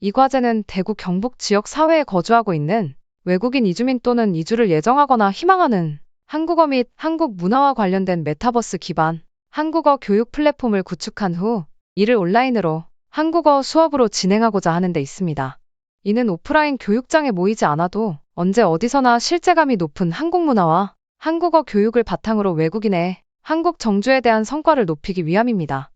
이 과제는 대구 경북 지역 사회에 거주하고 있는 외국인 이주민 또는 이주를 예정하거나 희망하는 한국어 및 한국 문화와 관련된 메타버스 기반 한국어 교육 플랫폼을 구축한 후 이를 온라인으로 한국어 수업으로 진행하고자 하는 데 있습니다. 이는 오프라인 교육장에 모이지 않아도 언제 어디서나 실제감이 높은 한국 문화와 한국어 교육을 바탕으로 외국인의 한국 정주에 대한 성과를 높이기 위함입니다.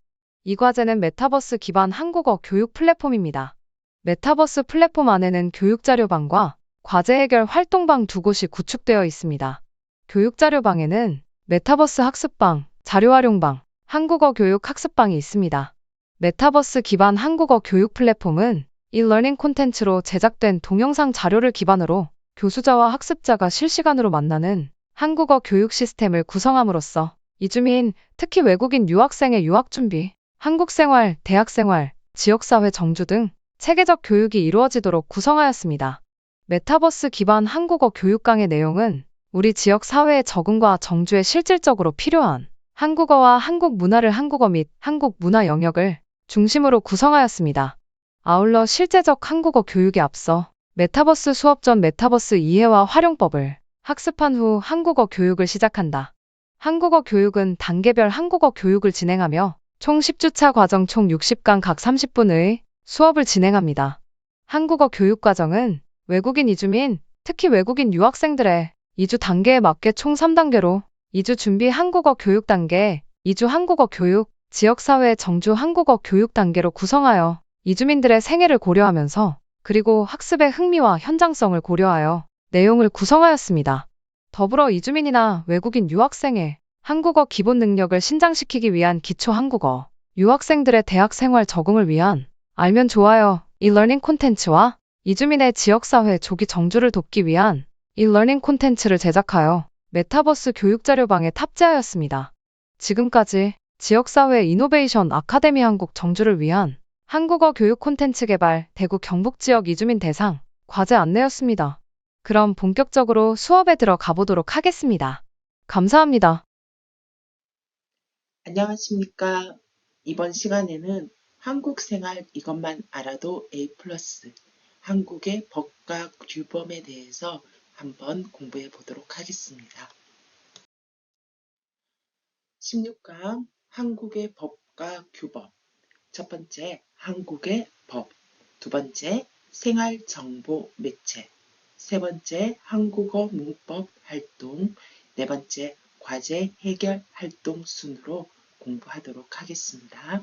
이 과제는 메타버스 기반 한국어 교육 플랫폼입니다. 메타버스 플랫폼 안에는 교육자료방과 과제 해결 활동방 두 곳이 구축되어 있습니다. 교육자료방에는 메타버스 학습방, 자료활용방, 한국어 교육 학습방이 있습니다. 메타버스 기반 한국어 교육 플랫폼은 e-learning 콘텐츠로 제작된 동영상 자료를 기반으로 교수자와 학습자가 실시간으로 만나는 한국어 교육 시스템을 구성함으로써 이주민, 특히 외국인 유학생의 유학 준비, 한국 생활, 대학 생활, 지역사회 정주 등 체계적 교육이 이루어지도록 구성하였습니다. 메타버스 기반 한국어 교육 강의 내용은 우리 지역 사회의 적응과 정주에 실질적으로 필요한 한국어와 한국 문화를 한국어 및 한국 문화 영역을 중심으로 구성하였습니다. 아울러 실제적 한국어 교육에 앞서 메타버스 수업 전 메타버스 이해와 활용법을 학습한 후 한국어 교육을 시작한다. 한국어 교육은 단계별 한국어 교육을 진행하며 총 10주차 과정 총 60강 각 30분의 수업을 진행합니다. 한국어 교육 과정은 외국인 이주민, 특히 외국인 유학생들의 이주 단계에 맞게 총 3단계로 이주 준비 한국어 교육 단계, 이주 한국어 교육, 지역사회 정주 한국어 교육 단계로 구성하여 이주민들의 생애를 고려하면서 그리고 학습의 흥미와 현장성을 고려하여 내용을 구성하였습니다. 더불어 이주민이나 외국인 유학생의 한국어 기본 능력을 신장시키기 위한 기초 한국어, 유학생들의 대학 생활 적응을 위한 알면 좋아요 e-learning 콘텐츠와 이주민의 지역사회 조기 정주를 돕기 위한 e-learning 콘텐츠를 제작하여 메타버스 교육자료방에 탑재하였습니다. 지금까지 지역사회 이노베이션 아카데미 한국 정주를 위한 한국어 교육 콘텐츠 개발 대구 경북 지역 이주민 대상 과제 안내였습니다. 그럼 본격적으로 수업에 들어가 보도록 하겠습니다. 감사합니다. 안녕하십니까. 이번 시간에는 한국 생활 이것만 알아도 A+, 한국의 법과 규범에 대해서 한번 공부해 보도록 하겠습니다. 16강 한국의 법과 규범. 첫 번째, 한국의 법. 두 번째, 생활정보 매체. 세 번째, 한국어 문법 활동. 네 번째, 과제 해결 활동 순으로 공부하도록 하겠습니다.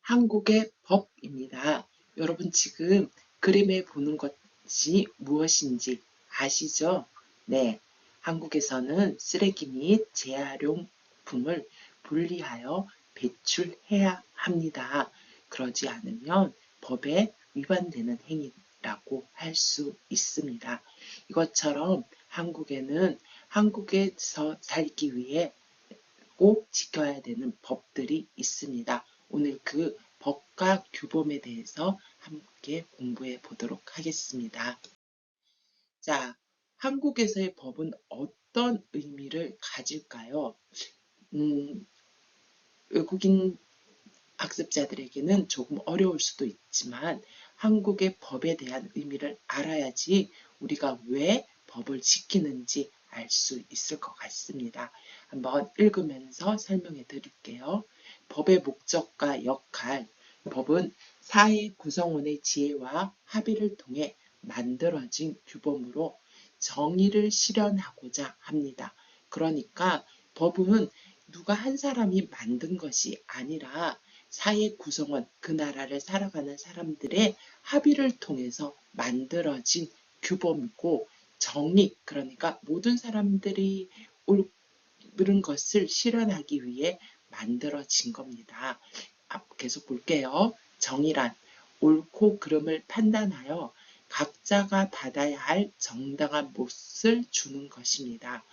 한국의 법입니다. 여러분 지금 그림에 보는 것이 무엇인지 아시죠? 네, 한국에서는 쓰레기 및 재활용품을 분리하여 배출해야 합니다. 그러지 않으면 법에 위반되는 행위라고 할 수 있습니다. 이것처럼 한국에는 한국에서 살기 위해 꼭 지켜야 되는 법들이 있습니다. 오늘 그 법과 규범에 대해서 함께 공부해 보도록 하겠습니다. 자, 한국에서의 법은 어떤 의미를 가질까요? 외국인 학습자들에게는 조금 어려울 수도 있지만 한국의 법에 대한 의미를 알아야지 우리가 왜 법을 지키는지 알 수 있을 것 같습니다. 한번 읽으면서 설명해 드릴게요. 법의 목적과 역할. 법은 사회 구성원의 지혜와 합의를 통해 만들어진 규범으로 정의를 실현하고자 합니다. 그러니까 법은 누가 한 사람이 만든 것이 아니라 사회 구성원, 그 나라를 살아가는 사람들의 합의를 통해서 만들어진 규범이고 정의, 그러니까 모든 사람들이 옳은 것을 실현하기 위해 만들어진 겁니다. 계속 볼게요. 정의란 옳고 그름을 판단하여 각자가 받아야 할 정당한 몫을 주는 것입니다.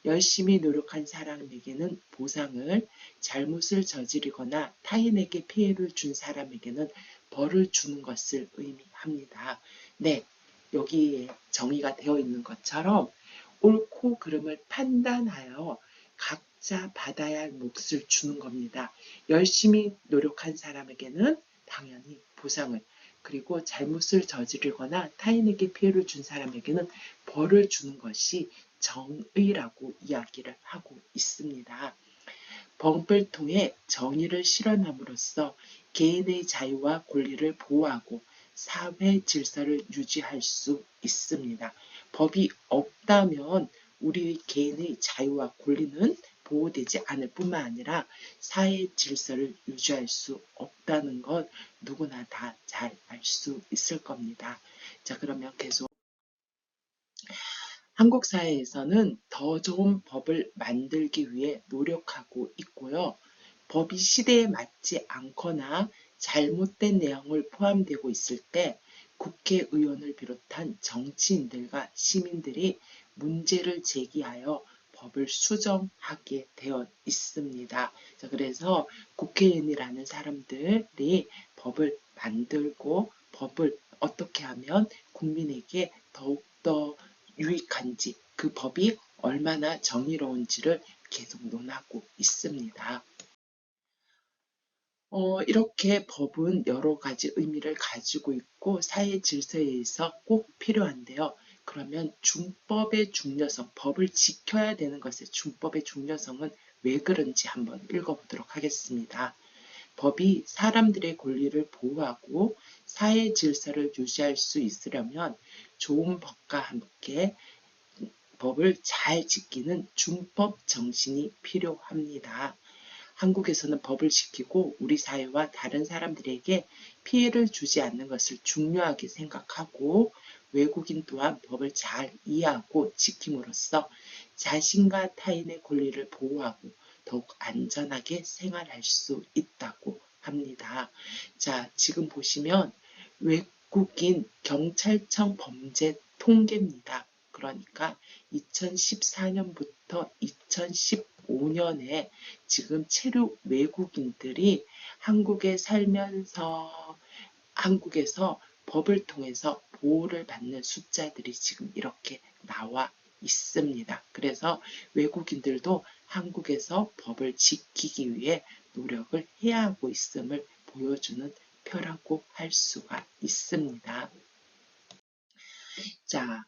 열심히 노력한 사람에게는 보상을, 잘못을 저지르거나 타인에게 피해를 준 사람에게는 벌을 주는 것을 의미합니다. 네, 여기에 정의가 되어 있는 것처럼 옳고 그름을 판단하여 각자 받아야 할 몫을 주는 겁니다. 열심히 노력한 사람에게는 당연히 보상을, 그리고 잘못을 저지르거나 타인에게 피해를 준 사람에게는 벌을 주는 것이 정의라고 이야기를 하고 있습니다. 법을 통해 정의를 실현함으로써 개인의 자유와 권리를 보호하고 사회 질서를 유지할 수 있습니다. 법이 없다면 우리 개인의 자유와 권리는 보호되지 않을 뿐만 아니라 사회 질서를 유지할 수 없다는 것 누구나 다 잘 알 수 있을 겁니다. 자, 그러면 계속 한국 사회에서는 더 좋은 법을 만들기 위해 노력하고 있고요. 법이 시대에 맞지 않거나 잘못된 내용을 포함되고 있을 때 국회의원을 비롯한 정치인들과 시민들이 문제를 제기하여 법을 수정하게 되어 있습니다. 그래서 국회의원이라는 사람들이 법을 만들고 법을 어떻게 하면 국민에게 더욱더 유익한지, 그 법이 얼마나 정의로운지를 계속 논하고 있습니다. 이렇게 법은 여러 가지 의미를 가지고 있고 사회 질서에 의해서 꼭 필요한데요. 그러면 준법의 중요성, 법을 지켜야 되는 것의 준법의 중요성은 왜 그런지 한번 읽어보도록 하겠습니다. 법이 사람들의 권리를 보호하고 사회 질서를 유지할 수 있으려면 좋은 법과 함께 법을 잘 지키는 준법 정신이 필요합니다. 한국에서는 법을 지키고 우리 사회와 다른 사람들에게 피해를 주지 않는 것을 중요하게 생각하고 외국인 또한 법을 잘 이해하고 지킴으로써 자신과 타인의 권리를 보호하고 더욱 안전하게 생활할 수 있다고 합니다. 자, 지금 보시면 외국인 경찰청 범죄 통계입니다. 그러니까 2014년부터 2015년에 지금 체류 외국인들이 한국에 살면서 한국에서 법을 통해서 보호를 받는 숫자들이 지금 이렇게 나와 있습니다. 그래서 외국인들도 한국에서 법을 지키기 위해 노력을 해야 하고 있음을 보여주는 표라고 할 수가 있습니다. 자,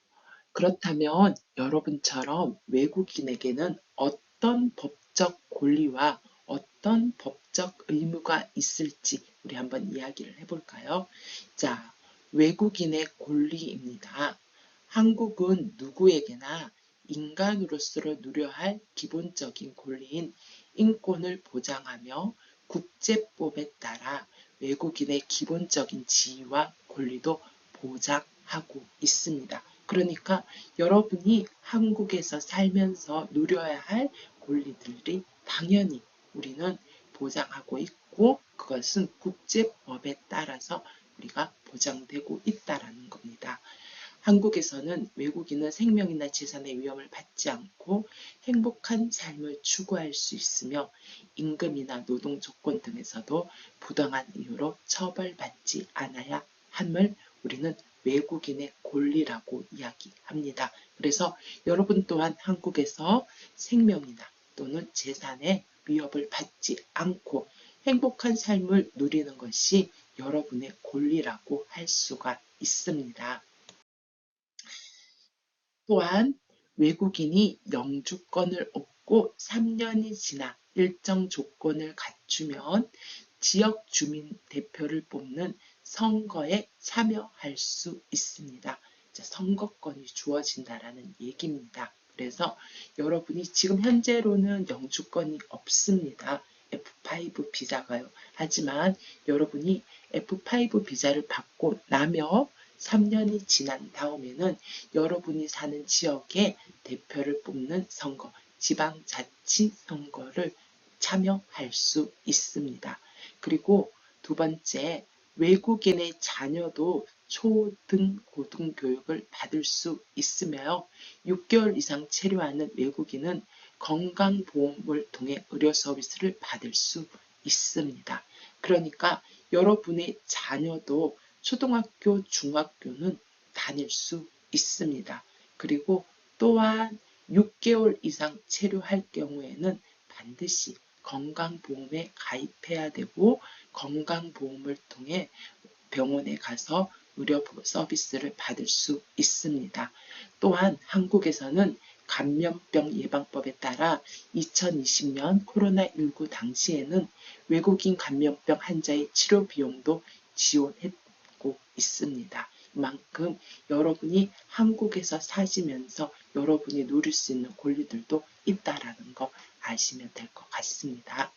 그렇다면 여러분처럼 외국인에게는 어떤 법적 권리와 어떤 법적 의무가 있을지 우리 한번 이야기를 해볼까요? 자, 외국인의 권리입니다. 한국은 누구에게나 인간으로서 누려야 할 기본적인 권리인 인권을 보장하며 국제법에 따라 외국인의 기본적인 지위와 권리도 보장하고 있습니다. 그러니까 여러분이 한국에서 살면서 누려야 할 권리들이 당연히 우리는 보장하고 있고 그것은 국제법에 따라서 우리가 보장되고 있다는 겁니다. 한국에서는 외국인은 생명이나 재산의 위험을 받지 않고 행복한 삶을 추구할 수 있으며 임금이나 노동 조건 등에서도 부당한 이유로 처벌받지 않아야 함을 우리는 외국인의 권리라고 이야기합니다. 그래서 여러분 또한 한국에서 생명이나 또는 재산의 위협을 받지 않고 행복한 삶을 누리는 것이 여러분의 권리라고 할 수가 있습니다. 또한 외국인이 영주권을 얻고 3년이 지나 일정 조건을 갖추면 지역 주민 대표를 뽑는 선거에 참여할 수 있습니다. 선거권이 주어진다라는 얘기입니다. 그래서 여러분이 지금 현재로는 영주권이 없습니다. F5 비자가요. 하지만 여러분이 F5 비자를 받고 나며 3년이 지난 다음에는 여러분이 사는 지역의 대표를 뽑는 선거, 지방자치선거를 참여할 수 있습니다. 그리고 두 번째, 외국인의 자녀도 초등 고등교육을 받을 수 있으며 6개월 이상 체류하는 외국인은 건강보험을 통해 의료 서비스를 받을 수 있습니다. 그러니까 여러분의 자녀도 초등학교, 중학교는 다닐 수 있습니다. 그리고 또한 6개월 이상 체류할 경우에는 반드시 건강보험에 가입해야 되고 건강보험을 통해 병원에 가서 의료 서비스를 받을 수 있습니다. 또한 한국에서는 감염병 예방법에 따라 2020년 코로나19 당시에는 외국인 감염병 환자의 치료 비용도 지원하고 있습니다. 이만큼 여러분이 한국에서 사시면서 여러분이 누릴 수 있는 권리들도 있다라는 거 아시면 될 것 같습니다.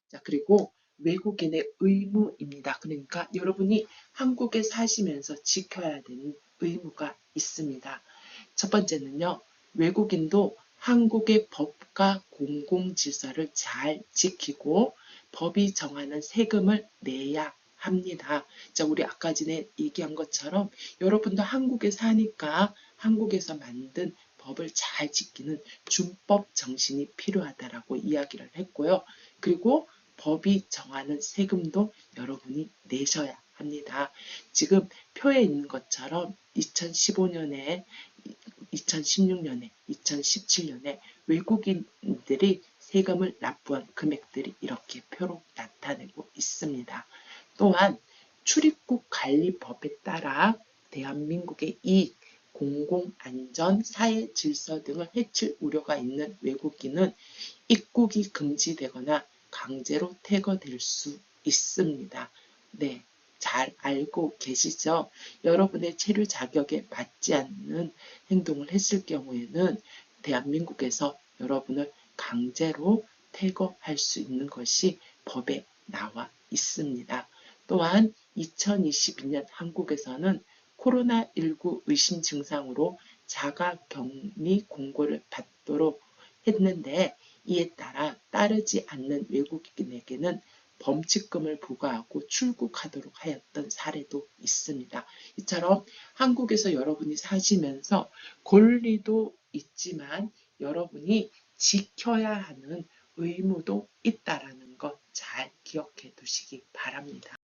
자, 그리고 외국인의 의무입니다. 그러니까 여러분이 한국에 사시면서 지켜야 되는 의무가 있습니다. 첫 번째는요, 외국인도 한국의 법과 공공질서를 잘 지키고 법이 정하는 세금을 내야 합니다. 자, 우리 아까 전에 얘기한 것처럼 여러분도 한국에 사니까 한국에서 만든 법을 잘 지키는 준법 정신이 필요하다라고 이야기를 했고요. 그리고 법이 정하는 세금도 여러분이 내셔야 합니다. 지금 표에 있는 것처럼 2015년에 2016년에 2017년에 외국인들이 세금을 납부한 금액들이 이렇게 표로 나타내고 있습니다. 또한 출입국관리법에 따라 대한민국의 이익, 공공안전, 사회질서 등을 해칠 우려가 있는 외국인은 입국이 금지되거나 강제로 퇴거될 수 있습니다. 네, 잘 알고 계시죠? 여러분의 체류 자격에 맞지 않는 행동을 했을 경우에는 대한민국에서 여러분을 강제로 퇴거할 수 있는 것이 법에 나와 있습니다. 또한 2022년 한국에서는 코로나19 의심 증상으로 자가격리 공고를 받도록 했는데 이에 따라 따르지 않는 외국인에게는 범칙금을 부과하고 출국하도록 하였던 사례도 있습니다. 이처럼 한국에서 여러분이 사시면서 권리도 있지만 여러분이 지켜야 하는 의무도 있다라는 것 잘 기억해 두시기 바랍니다.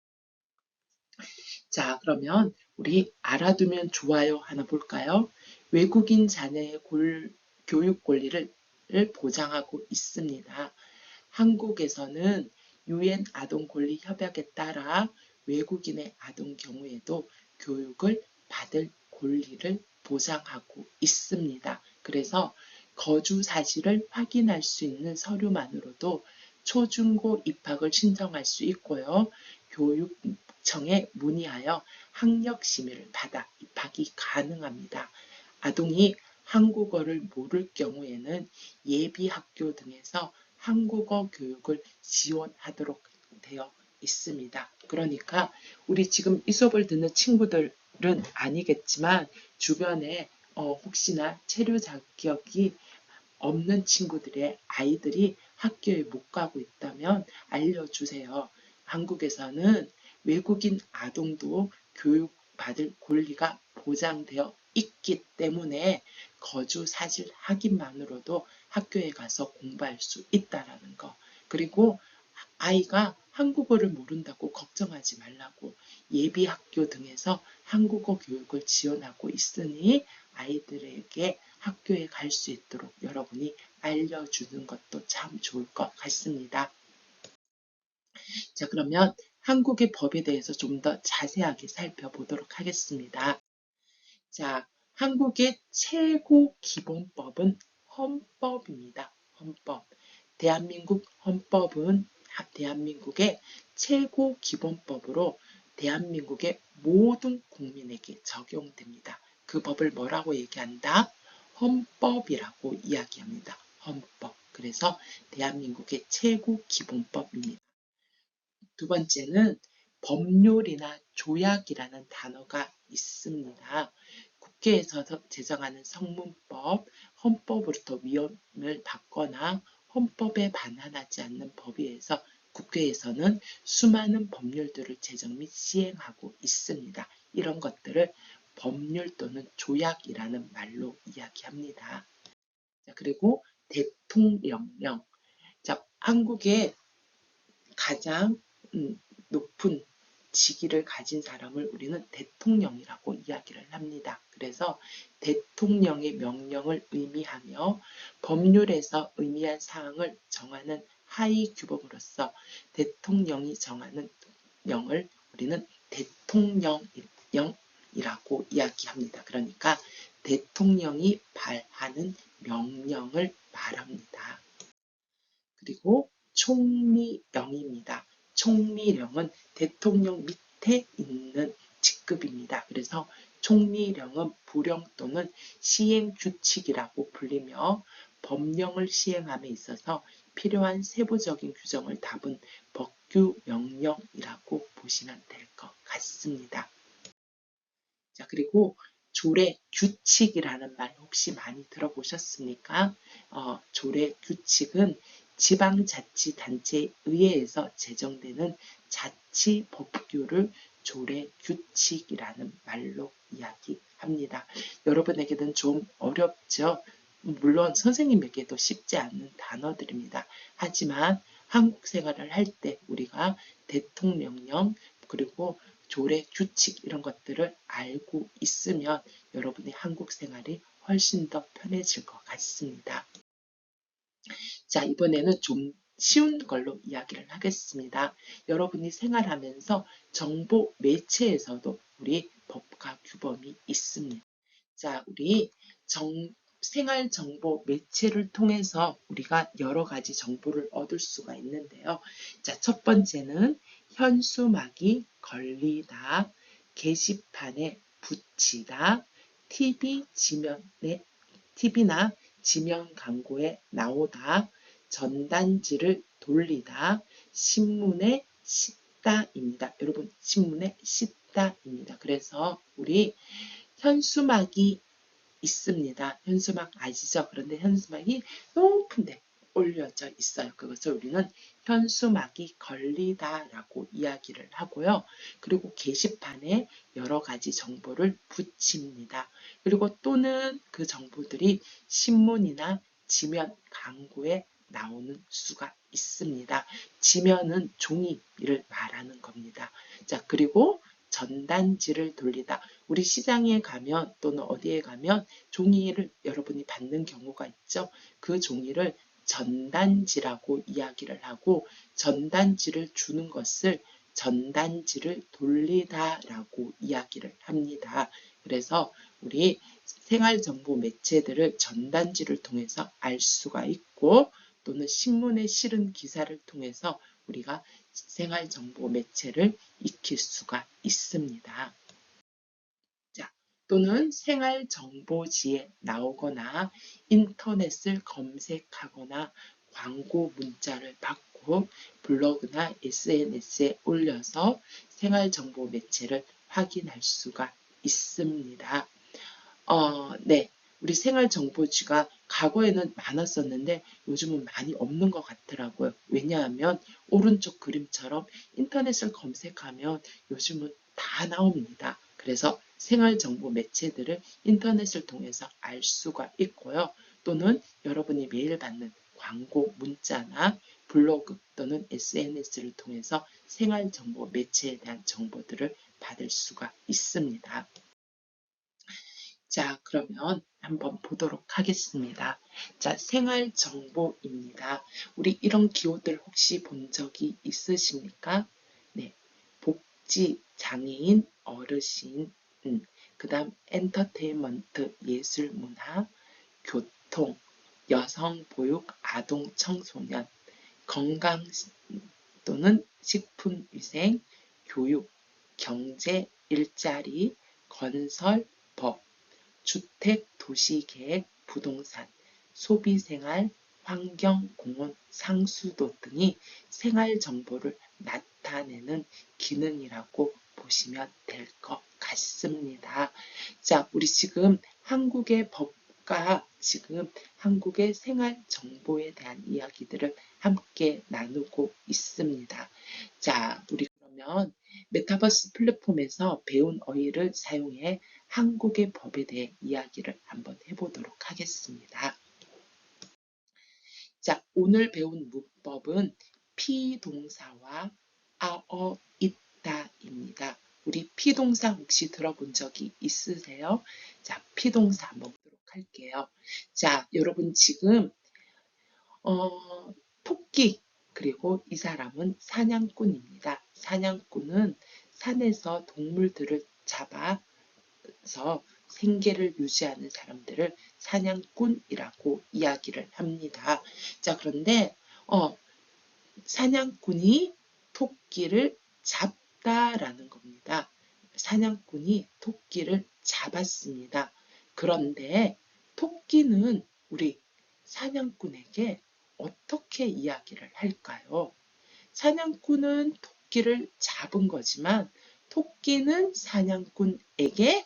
자, 그러면 우리 알아두면 좋아요 하나 볼까요? 외국인 자녀의 교육 권리를 보장하고 있습니다. 한국에서는 유엔 아동 권리 협약에 따라 외국인의 아동 경우에도 교육을 받을 권리를 보장하고 있습니다. 그래서 거주 사실을 확인할 수 있는 서류만으로도 초중고 입학을 신청할 수 있고요. 교육청에 문의하여 학력 심의를 받아 입학이 가능합니다. 아동이 한국어를 모를 경우에는 예비학교 등에서 한국어 교육을 지원하도록 되어 있습니다. 그러니까 우리 지금 이 수업을 듣는 친구들은 아니겠지만 주변에 혹시나 체류 자격이 없는 친구들의 아이들이 학교에 못 가고 있다면 알려주세요. 한국에서는 외국인 아동도 교육받을 권리가 보장되어 있기 때문에 거주 사실 확인만으로도 학교에 가서 공부할 수 있다라는 거. 그리고 아이가 한국어를 모른다고 걱정하지 말라고 예비 학교 등에서 한국어 교육을 지원하고 있으니 아이들에게 학교에 갈 수 있도록 여러분이 알려주는 것도 참 좋을 것 같습니다. 자, 그러면 한국의 법에 대해서 좀 더 자세하게 살펴보도록 하겠습니다. 자, 한국의 최고 기본법은 헌법입니다. 헌법. 대한민국 헌법은 대한민국의 최고 기본법으로 대한민국의 모든 국민에게 적용됩니다. 그 법을 뭐라고 얘기한다? 헌법이라고 이야기합니다. 헌법. 그래서 대한민국의 최고 기본법입니다. 두 번째는 법률이나 조약이라는 단어가 있습니다. 국회에서 제정하는 성문법, 헌법으로부터 위헌을 받거나 헌법에 반환하지 않는 법에 의해서 국회에서는 수많은 법률들을 제정 및 시행하고 있습니다. 이런 것들을 법률 또는 조약이라는 말로 이야기합니다. 자, 그리고 대통령령. 자, 한국의 가장 높은 직위를 가진 사람을 우리는 대통령이라고 이야기를 합니다. 그래서 대통령의 명령을 의미하며 법률에서 의미한 사항을 정하는 하위 규범으로서 대통령이 정하는 명을 우리는 대통령령이라고 이야기합니다. 그러니까 대통령이 발하는 명령을 말합니다. 그리고 총리령입니다. 총리령은 대통령 밑에 있는 직급입니다. 그래서 총리령은 부령 또는 시행규칙이라고 불리며 법령을 시행함에 있어서 필요한 세부적인 규정을 담은 법규명령이라고 보시면 될 것 같습니다. 자, 그리고 조례 규칙이라는 말 혹시 많이 들어보셨습니까? 조례 규칙은 지방자치단체에 의해서 제정되는 자치법규를 조례 규칙이라는 말로 이야기합니다. 여러분에게는 좀 어렵죠? 물론 선생님에게도 쉽지 않는 단어들입니다. 하지만 한국 생활을 할 때 우리가 대통령령 그리고 조례, 규칙 이런 것들을 알고 있으면 여러분의 한국 생활이 훨씬 더 편해질 것 같습니다. 자, 이번에는 좀 쉬운 걸로 이야기를 하겠습니다. 여러분이 생활하면서 정보 매체에서도 우리 법과 규범이 있습니다. 자, 우리 생활 정보 매체를 통해서 우리가 여러 가지 정보를 얻을 수가 있는데요. 자, 첫 번째는 현수막이 걸리다, 게시판에 붙이다, TV나 지면 광고에 나오다, 전단지를 돌리다, 신문에 싣다입니다. 여러분, 신문에 싣다입니다. 그래서 우리 현수막이 있습니다. 현수막 아시죠? 그런데 현수막이 높은데 올려져 있어요. 그것을 우리는 현수막이 걸리다라고 이야기를 하고요. 그리고 게시판에 여러 가지 정보를 붙입니다. 그리고 또는 그 정보들이 신문이나 지면 광고에 나오는 수가 있습니다. 지면은 종이를 말하는 겁니다. 자, 그리고 전단지를 돌리다. 우리 시장에 가면 또는 어디에 가면 종이를 여러분이 받는 경우가 있죠. 그 종이를 전단지라고 이야기를 하고 전단지를 주는 것을 전단지를 돌리다라고 이야기를 합니다. 그래서 우리 생활정보 매체들을 전단지를 통해서 알 수가 있고 또는 신문에 실은 기사를 통해서 우리가 생활정보 매체를 익힐 수가 있습니다. 자, 또는 생활정보지에 나오거나 인터넷을 검색하거나 광고 문자를 받고 블로그나 SNS에 올려서 생활정보 매체를 확인할 수가 있습니다. 네. 우리 생활정보지가 과거에는 많았었는데 요즘은 많이 없는 것 같더라고요. 왜냐하면 오른쪽 그림처럼 인터넷을 검색하면 요즘은 다 나옵니다. 그래서 생활정보 매체들을 인터넷을 통해서 알 수가 있고요. 또는 여러분이 매일 받는 광고 문자나 블로그 또는 SNS를 통해서 생활정보 매체에 대한 정보들을 받을 수가 있습니다. 자, 그러면 한번 보도록 하겠습니다. 자, 생활정보입니다. 우리 이런 기호들 혹시 본 적이 있으십니까? 네, 복지, 장애인, 어르신, 그 다음 엔터테인먼트, 예술문화, 교통, 여성보육, 아동, 청소년, 건강 또는 식품위생, 교육, 경제, 일자리, 건설, 법, 주택, 도시계획, 부동산, 소비생활, 환경, 공원, 상수도 등이 생활정보를 나타내는 기능이라고 보시면 될 것 같습니다. 자, 우리 지금 한국의 법과 지금 한국의 생활정보에 대한 이야기들을 함께 나누고 있습니다. 자, 우리 그러면 메타버스 플랫폼에서 배운 어휘를 사용해 한국의 법에 대해 이야기를 한번 해보도록 하겠습니다. 자, 오늘 배운 문법은 피동사와 아어 있다입니다. 우리 피동사 혹시 들어본 적이 있으세요? 자, 피동사 한번 보도록 할게요. 자, 여러분 지금 토끼 그리고 이 사람은 사냥꾼입니다. 사냥꾼은 산에서 동물들을 잡아서 생계를 유지하는 사람들을 사냥꾼이라고 이야기를 합니다. 자, 그런데 사냥꾼이 토끼를 잡다라는 겁니다. 사냥꾼이 토끼를 잡았습니다. 그런데 토끼는 우리 사냥꾼에게 어떻게 이야기를 할까요? 사냥꾼은 토끼를 잡은 거지만 토끼는 사냥꾼에게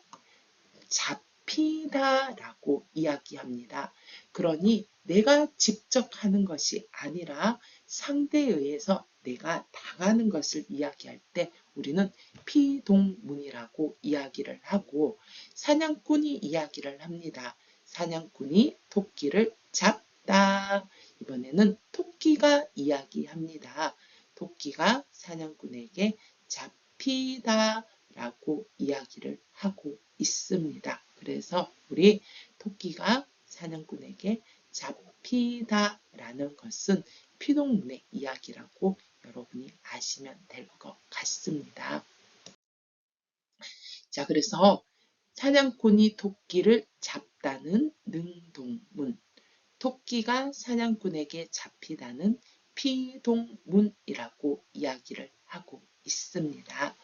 잡히다라고 이야기합니다. 그러니 내가 직접 하는 것이 아니라 상대에 의해서 내가 당하는 것을 이야기할 때 우리는 피동문이라고 이야기를 하고 사냥꾼이 이야기를 합니다. 사냥꾼이 토끼를 잡다. 이번에는 토끼가 이야기합니다. 토끼가 사냥꾼에게 잡히다 라고 이야기를 하고 있습니다. 그래서 우리 토끼가 사냥꾼에게 잡히다 라는 것은 피동문의 이야기라고 여러분이 아시면 될 것 같습니다. 자, 그래서 사냥꾼이 토끼를 잡다는 능동문, 토끼가 사냥꾼에게 잡히다는 피동문이라고 이야기를 하고 있습니다.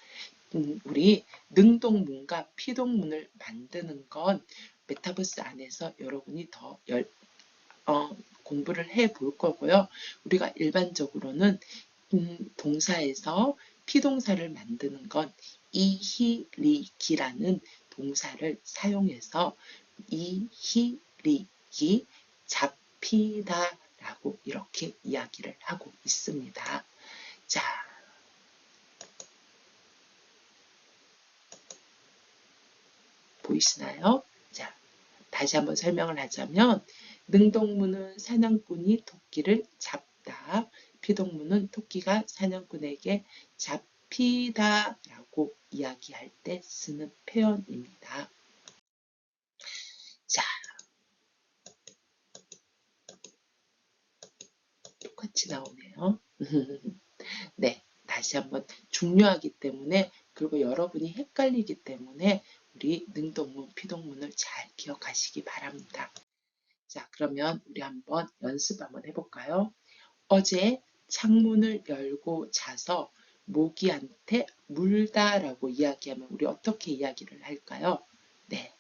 우리 능동문과 피동문을 만드는 건 메타버스 안에서 여러분이 더 공부를 해 볼 거고요. 우리가 일반적으로는 동사에서 피동사를 만드는 건 이히리기라는 동사를 사용해서 이히리기 잡히다 라고 이렇게 이야기를 하고 있습니다. 자, 보이시나요? 자, 다시 한번 설명을 하자면 능동문은 사냥꾼이 토끼를 잡다, 피동문은 토끼가 사냥꾼에게 잡히다 라고 이야기할 때 쓰는 표현입니다. 자, 똑같이 나오네요. 네, 다시 한번 중요하기 때문에 그리고 여러분이 헷갈리기 때문에 우리 능동문, 피동문을 잘 기억하시기 바랍니다. 자, 그러면 우리 한번 연습 한번 해볼까요? 어제 창문을 열고 자서 모기한테 물다라고 이야기하면 우리 어떻게 이야기를 할까요? 네,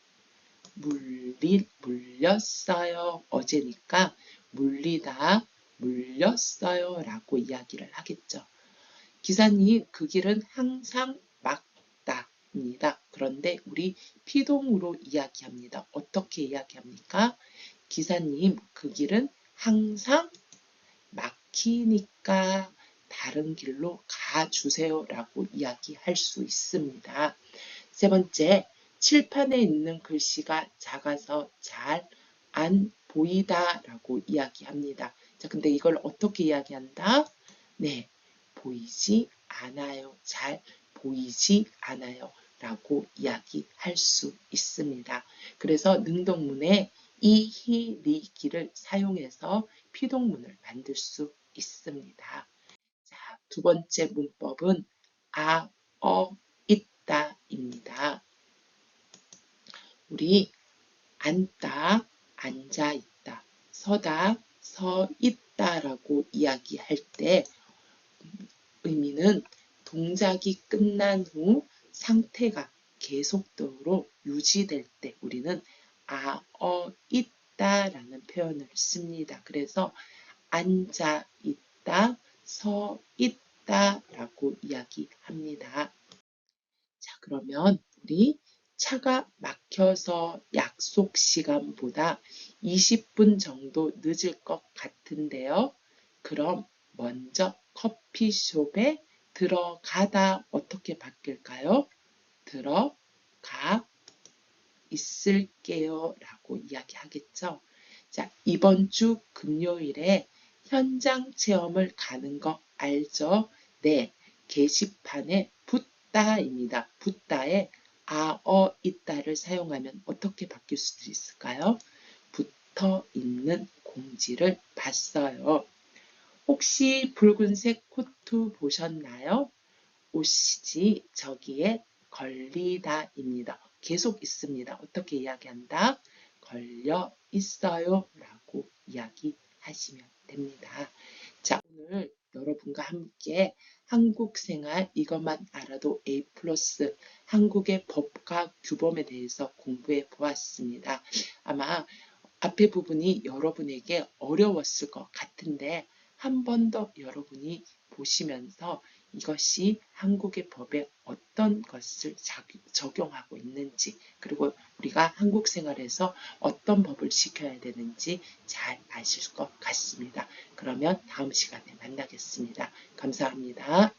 물렸어요. 어제니까 물리다, 물렸어요 라고 이야기를 하겠죠. 기사님, 그 길은 항상 막다입니다. 그런데 우리 피동으로 이야기합니다. 어떻게 이야기합니까? 기사님, 그 길은 항상 막히니까 다른 길로 가주세요 라고 이야기할 수 있습니다. 세 번째, 칠판에 있는 글씨가 작아서 잘 안 보이다 라고 이야기합니다. 자, 근데 이걸 어떻게 이야기한다? 네, 보이지 않아요. 잘 보이지 않아요. 라고 이야기할 수 있습니다. 그래서 능동문에 이히리기를 사용해서 피동문을 만들 수 있습니다. 자, 두 번째 문법은 있다입니다. 우리 앉다, 앉아있다, 서다, 서있다라고 이야기할 때 의미는 동작이 끝난 후 상태가 계속적으로 유지될 때 우리는 있다라는 표현을 씁니다. 그래서 앉아있다, 서있다라고 이야기합니다. 자, 그러면 우리 차가 막혀서 약속 시간보다 20분 정도 늦을 것 같은데요. 그럼 먼저 커피숍에 들어가다 어떻게 바뀔까요? 들어가 있을게요 라고 이야기하겠죠. 자, 이번 주 금요일에 현장 체험을 가는 거 알죠? 네, 게시판에 붙다입니다. 붙다에 있다를 사용하면 어떻게 바뀔 수도 있을까요? 붙어 있는 공지를 봤어요. 혹시 붉은색 코트 보셨나요? 오시지 저기에 걸리다입니다. 계속 있습니다. 어떻게 이야기한다? 걸려 있어요 라고 이야기하시면 됩니다. 자, 오늘 여러분과 함께 한국 생활 이것만 알아도 A 플러스 한국의 법과 규범에 대해서 공부해 보았습니다. 아마 앞에 부분이 여러분에게 어려웠을 것 같은데 한 번 더 여러분이 보시면서 이것이 한국의 법에 어떤 것을 적용하고 있는지, 그리고 우리가 한국 생활에서 어떤 법을 지켜야 되는지 잘 아실 것 같습니다. 그러면 다음 시간에 만나겠습니다. 감사합니다.